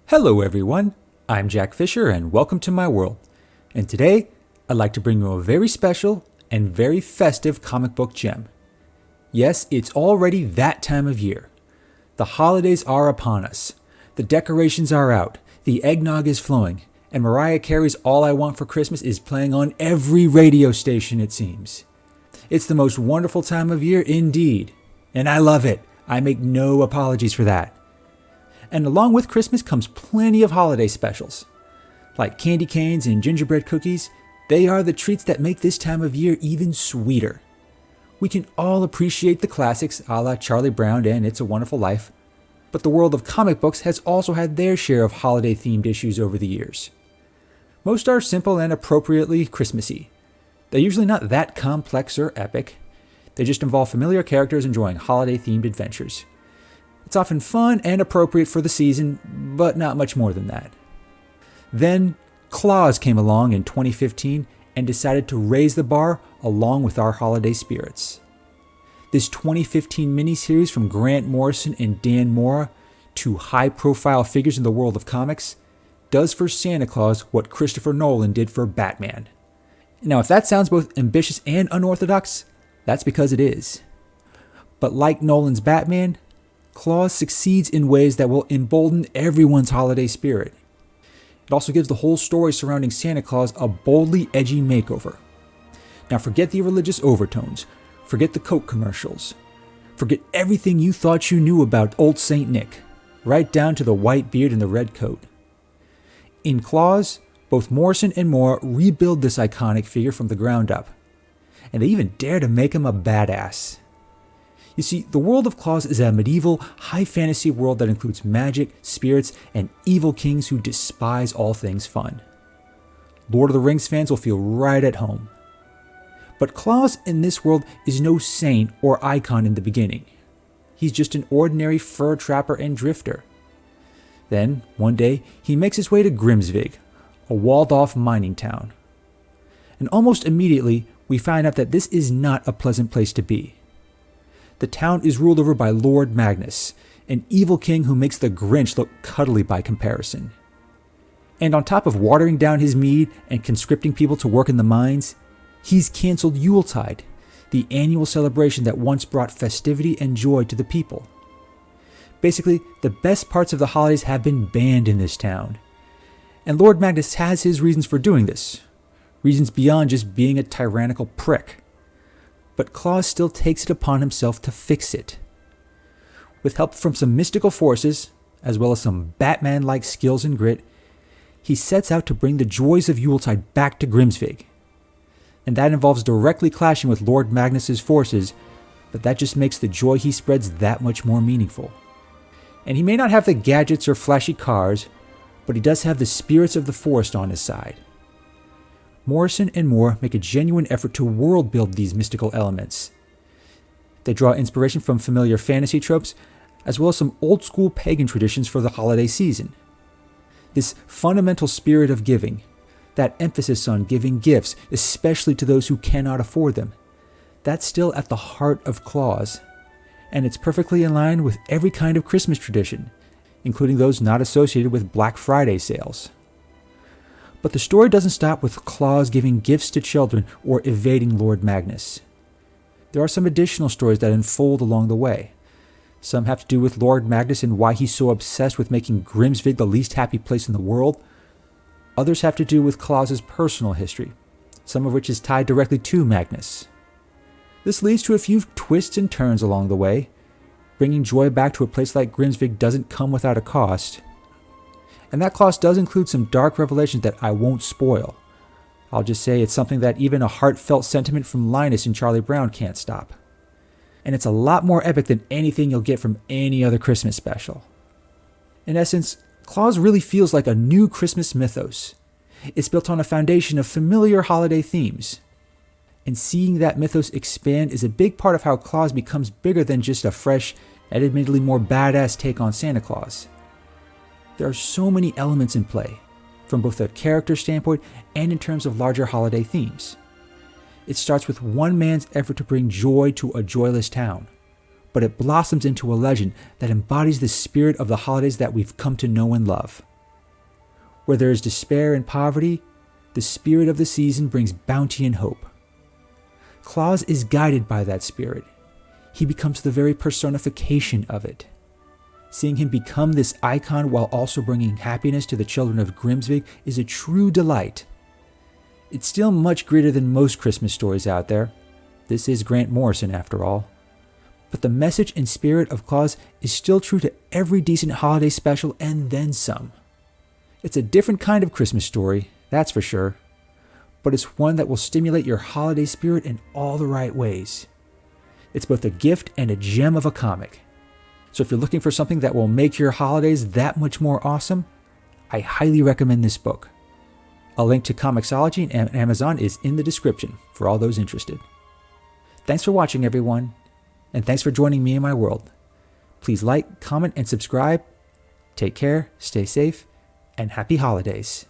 Hello everyone, I'm Jack Fisher and welcome to my world. And today, I'd like to bring you a very special and very festive comic book gem. Yes, it's already that time of year. The holidays are upon us. The decorations are out, the eggnog is flowing, and Mariah Carey's All I Want for Christmas is playing on every radio station it seems. It's the most wonderful time of year indeed, and I love it. I make no apologies for that. And along with Christmas comes plenty of holiday specials. Like candy canes and gingerbread cookies, they are the treats that make this time of year even sweeter. We can all appreciate the classics a la Charlie Brown and It's a Wonderful Life, but the world of comic books has also had their share of holiday-themed issues over the years. Most are simple and appropriately Christmassy. They're usually not that complex or epic. They just involve familiar characters enjoying holiday-themed adventures. It's often fun and appropriate for the season, but not much more than that. Then, Klaus came along in 2015 and decided to raise the bar along with our holiday spirits. This 2015 miniseries from Grant Morrison and Dan Mora, two high-profile figures in the world of comics, does for Santa Klaus what Christopher Nolan did for Batman. Now, if that sounds both ambitious and unorthodox, that's because it is. But like Nolan's Batman, Klaus succeeds in ways that will embolden everyone's holiday spirit. It also gives the whole story surrounding Santa Klaus a boldly edgy makeover. Now forget the religious overtones, forget the Coke commercials, forget everything you thought you knew about old Saint Nick, right down to the white beard and the red coat. In Klaus, both Morrison and Mora rebuild this iconic figure from the ground up, and they even dare to make him a badass. You see, the world of Klaus is a medieval, high fantasy world that includes magic, spirits, and evil kings who despise all things fun. Lord of the Rings fans will feel right at home. But Klaus in this world is no saint or icon in the beginning. He's just an ordinary fur trapper and drifter. Then, one day, he makes his way to Grimsvig, a walled-off mining town. And almost immediately, we find out that this is not a pleasant place to be. The town is ruled over by Lord Magnus, an evil king who makes the Grinch look cuddly by comparison. And on top of watering down his mead and conscripting people to work in the mines, he's canceled Yuletide, the annual celebration that once brought festivity and joy to the people. Basically, the best parts of the holidays have been banned in this town. And Lord Magnus has his reasons for doing this, reasons beyond just being a tyrannical prick. But Klaus still takes it upon himself to fix it. With help from some mystical forces, as well as some Batman-like skills and grit, he sets out to bring the joys of Yuletide back to Grimsvig. And that involves directly clashing with Lord Magnus's forces, but that just makes the joy he spreads that much more meaningful. And he may not have the gadgets or flashy cars, but he does have the spirits of the forest on his side. Morrison and Mora make a genuine effort to world build these mystical elements. They draw inspiration from familiar fantasy tropes, as well as some old school pagan traditions for the holiday season. This fundamental spirit of giving, that emphasis on giving gifts, especially to those who cannot afford them, that's still at the heart of Klaus, and it's perfectly in line with every kind of Christmas tradition, including those not associated with Black Friday sales. But the story doesn't stop with Klaus giving gifts to children or evading Lord Magnus. There are some additional stories that unfold along the way. Some have to do with Lord Magnus and why he's so obsessed with making Grimsvig the least happy place in the world. Others have to do with Klaus's personal history, some of which is tied directly to Magnus. This leads to a few twists and turns along the way. Bringing joy back to a place like Grimsvig doesn't come without a cost. And that Klaus does include some dark revelations that I won't spoil. I'll just say it's something that even a heartfelt sentiment from Linus and Charlie Brown can't stop. And it's a lot more epic than anything you'll get from any other Christmas special. In essence, Klaus really feels like a new Christmas mythos. It's built on a foundation of familiar holiday themes. And seeing that mythos expand is a big part of how Klaus becomes bigger than just a fresh, and admittedly more badass take on Santa Claus. There are so many elements in play, from both a character standpoint and in terms of larger holiday themes. It starts with one man's effort to bring joy to a joyless town, but it blossoms into a legend that embodies the spirit of the holidays that we've come to know and love. Where there is despair and poverty, the spirit of the season brings bounty and hope. Claus is guided by that spirit. He becomes the very personification of it. Seeing him become this icon while also bringing happiness to the children of Grimsby is a true delight. It's still much greater than most Christmas stories out there. This is Grant Morrison after all. But the message and spirit of Claus is still true to every decent holiday special and then some. It's a different kind of Christmas story, that's for sure. But it's one that will stimulate your holiday spirit in all the right ways. It's both a gift and a gem of a comic. So if you're looking for something that will make your holidays that much more awesome, I highly recommend this book. A link to Comixology and Amazon is in the description for all those interested. Thanks for watching, everyone, and thanks for joining me in my world. Please like, comment, and subscribe. Take care, stay safe, and happy holidays.